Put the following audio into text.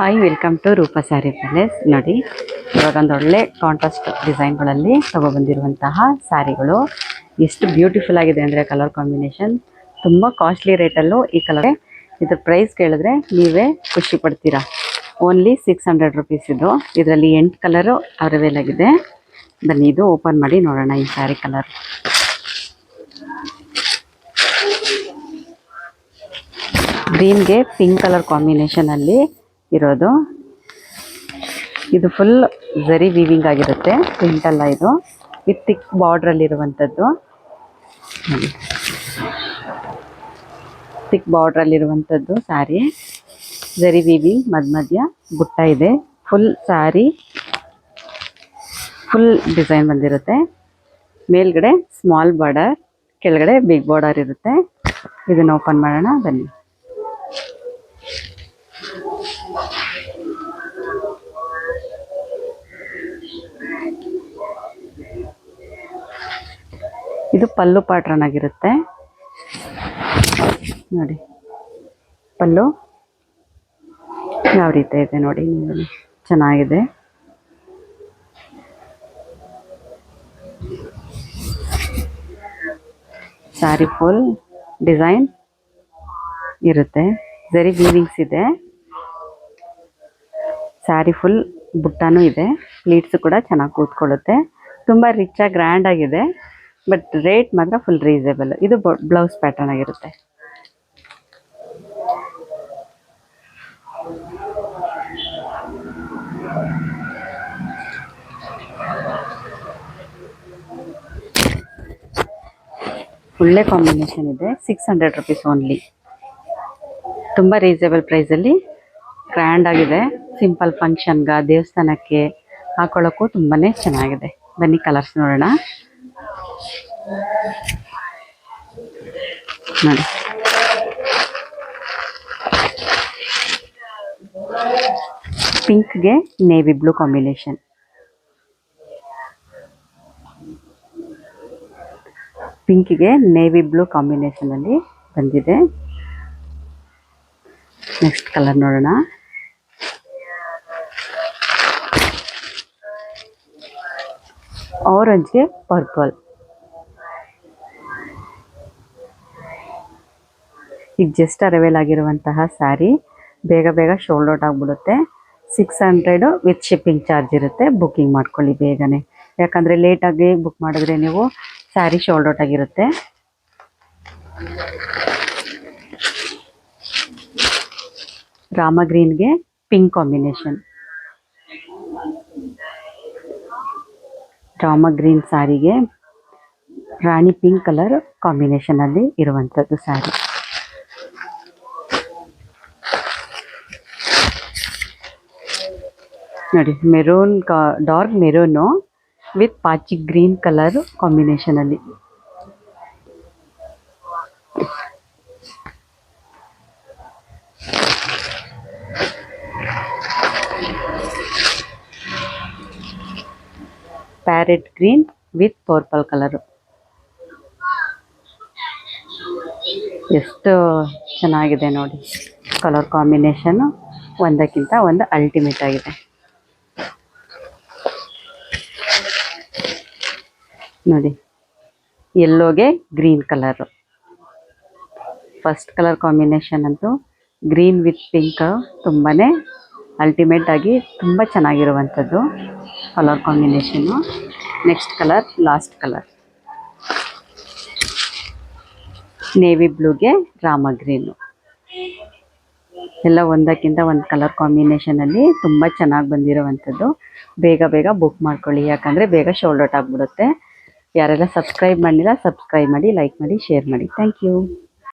Hi, welcome to Roopa sari palace. ನೋಡಿ, ಇವಾಗ ಒಂದು ಒಳ್ಳೆ ಕಾಂಟ್ರಾಸ್ಟ್ ಡಿಸೈನ್ಗಳಲ್ಲಿ ತಗೊಬಂದಿರುವಂತಹ ಸ್ಯಾರಿಗಳು ಎಷ್ಟು ಬ್ಯೂಟಿಫುಲ್ ಆಗಿದೆ ಅಂದರೆ ಕಲರ್ ಕಾಂಬಿನೇಷನ್ ತುಂಬ ಕಾಸ್ಟ್ಲಿ ರೇಟಲ್ಲೂ ಈ ಕಲರ್. ಇದ್ರ ಪ್ರೈಸ್ ಕೇಳಿದ್ರೆ ನೀವೇ ಖುಷಿ ಪಡ್ತೀರಾ. ಓನ್ಲಿ 600 ರುಪೀಸ್ ಇದು. ಇದರಲ್ಲಿ 8 ಕಲರು ಅವೈಲೇಬಲ್ ಆಗಿದೆ. ಬನ್ನಿ, ಇದು ಓಪನ್ ಮಾಡಿ ನೋಡೋಣ ಈ ಸ್ಯಾರಿ ಕಲರ್. ಗ್ರೀನ್ಗೆ ಪಿಂಕ್ ಕಲರ್ ಕಾಂಬಿನೇಷನಲ್ಲಿ ಇರೋದು. ಇದು ಫುಲ್ ಝರಿ ವೀವಿಂಗ್ ಆಗಿರುತ್ತೆ, ಪ್ರಿಂಟ್ ಅಲ್ಲ ಇದು. ವಿತ್ ಥಿಕ್ ಬಾರ್ಡ್ರಲ್ಲಿ ಇರುವಂಥದ್ದು. ಥಿಕ್ ಬಾರ್ಡ್ರಲ್ಲಿರುವಂಥದ್ದು ಸ್ಯಾರಿ. ಝರಿ ವೀವಿಂಗ್, ಮಧ್ಯ ಬುಟ್ಟ ಇದೆ. ಫುಲ್ ಸ್ಯಾರಿ ಫುಲ್ ಡಿಸೈನ್ ಬಂದಿರುತ್ತೆ. ಮೇಲ್ಗಡೆ ಸ್ಮಾಲ್ ಬಾರ್ಡರ್, ಕೆಳಗಡೆ ಬಿಗ್ ಬಾರ್ಡರ್ ಇರುತ್ತೆ. ಇದನ್ನು ಓಪನ್ ಮಾಡೋಣ ಬನ್ನಿ. ಇದು ಪಲ್ಲು ಪ್ಯಾಟ್ರನ್ ಆಗಿರುತ್ತೆ ನೋಡಿ. ಪಲ್ಲು ಯಾವ ರೀತಿ ಇದೆ ನೋಡಿ, ನೀವು ಚೆನ್ನಾಗಿದೆ. ಸ್ಯಾರಿ ಫುಲ್ ಡಿಸೈನ್ ಇರುತ್ತೆ. ಝರಿ ವೀವಿಂಗ್ಸ್ ಇದೆ. ಸ್ಯಾರಿ ಫುಲ್ ಬುಟ್ಟಾನೂ ಇದೆ. ಪ್ಲೀಟ್ಸ್ ಕೂಡ ಚೆನ್ನಾಗಿ ಕೂತ್ಕೊಳ್ಳುತ್ತೆ. ತುಂಬ ರಿಚ್ ಆಗಿ ಗ್ರ್ಯಾಂಡ್ ಆಗಿದೆ. ಬಟ್ ರೇಟ್ ಮಾತ್ರ ಫುಲ್ ರೀಸನೇಬಲ್. ಇದು ಬ್ಲೌಸ್ ಪ್ಯಾಟರ್ನ್ ಆಗಿರುತ್ತೆ. ಒಳ್ಳೆ ಕಾಂಬಿನೇಷನ್ ಇದೆ. 600 ರುಪೀಸ್ ಓನ್ಲಿ. ತುಂಬ ರೀಸನೇಬಲ್ ಪ್ರೈಸಲ್ಲಿ ಗ್ರ್ಯಾಂಡ್ ಆಗಿದೆ. ಸಿಂಪಲ್ ಫಂಕ್ಷನ್ಗೆ, ದೇವಸ್ಥಾನಕ್ಕೆ ಹಾಕೊಳ್ಳೋಕ್ಕೂ ತುಂಬಾ ಚೆನ್ನಾಗಿದೆ. ಬನ್ನಿ ಕಲರ್ಸ್ ನೋಡೋಣ. ನೋಡಿ, ಪಿಂಕ್ಗೆ ನೇವಿ ಬ್ಲೂ ಕಾಂಬಿನೇಷನ್. ಪಿಂಕ್ಗೆ ನೇವಿ ಬ್ಲೂ ಕಾಂಬಿನೇಷನಲ್ಲಿ ಬಂದಿದೆ. ನೆಕ್ಸ್ಟ್ ಕಲರ್ ನೋಡೋಣ. ಆರೆಂಜ್ಗೆ ಪರ್ಪಲ್. ಈಗ ಜಸ್ಟ್ ಅರೈವಲ್ ಆಗಿರುವಂತಹ ಸ್ಯಾರಿ. ಬೇಗ ಬೇಗ ಶೋಲ್ಡ್ ಔಟ್ ಆಗಿಬಿಡುತ್ತೆ. 600 ವಿತ್ ಶಿಪ್ಪಿಂಗ್ ಚಾರ್ಜ್ ಇರುತ್ತೆ. ಬುಕ್ಕಿಂಗ್ ಮಾಡ್ಕೊಳ್ಳಿ ಬೇಗನೆ, ಯಾಕಂದರೆ ಲೇಟಾಗಿ ಬುಕ್ ಮಾಡಿದ್ರೆ ನೀವು ಸ್ಯಾರಿ ಶೋಲ್ಡ್ ಔಟ್ ಆಗಿರುತ್ತೆ. ರಾಮ ಗ್ರೀನ್ಗೆ ಪಿಂಕ್ ಕಾಂಬಿನೇಷನ್. ರಾಮ ಗ್ರೀನ್ ಸ್ಯಾರಿಗೆ ರಾಣಿ ಪಿಂಕ್ ಕಲರ್ ಕಾಂಬಿನೇಷನಲ್ಲಿ ಇರುವಂಥದ್ದು ಸ್ಯಾರಿ. ನೋಡಿ, ಮೆರೂನ್, ಡಾರ್ಕ್ ಮೆರೂನು ವಿತ್ ಪಾಚಿ ಗ್ರೀನ್ ಕಲರ್ ಕಾಂಬಿನೇಷನಲ್ಲಿ. Parrot green with purple colour. ಎಷ್ಟು ಚೆನ್ನಾಗಿದೆ ನೋಡಿ. ಕಲರ್ ಕಾಂಬಿನೇಷನ್ನು ಒಂದಕ್ಕಿಂತ ಒಂದು ಅಲ್ಟಿಮೇಟ್ ಆಗಿದೆ. ನೋಡಿ, ಯೆಲ್ಲೋಗೆ green colour. First colour combination ಅಂತೂ ಗ್ರೀನ್ ವಿತ್ ಪಿಂಕ್ ತುಂಬಾ ಅಲ್ಟಿಮೇಟ್ ಆಗಿ ತುಂಬ ಚೆನ್ನಾಗಿರುವಂಥದ್ದು colour combination. Next colour, last colour navy ಬ್ಲೂಗೆ ರಾಮ ಗ್ರೀನು. ಎಲ್ಲ ಒಂದಕ್ಕಿಂತ ಒಂದು ಕಲರ್ ಕಾಂಬಿನೇಷನಲ್ಲಿ ತುಂಬ ಚೆನ್ನಾಗಿ ಬಂದಿರುವಂಥದ್ದು. ಬೇಗ ಬೇಗ ಬುಕ್ ಮಾಡ್ಕೊಳ್ಳಿ, ಯಾಕಂದರೆ ಬೇಗ ಶೋಲ್ಡ್ ಔಟ್ ಆಗಿಬಿಡುತ್ತೆ. ಯಾರೆಲ್ಲ ಸಬ್ಸ್ಕ್ರೈಬ್ ಮಾಡಿಲ್ಲ, ಸಬ್ಸ್ಕ್ರೈಬ್ ಮಾಡಿ, ಲೈಕ್ ಮಾಡಿ, ಶೇರ್ ಮಾಡಿ. Thank you.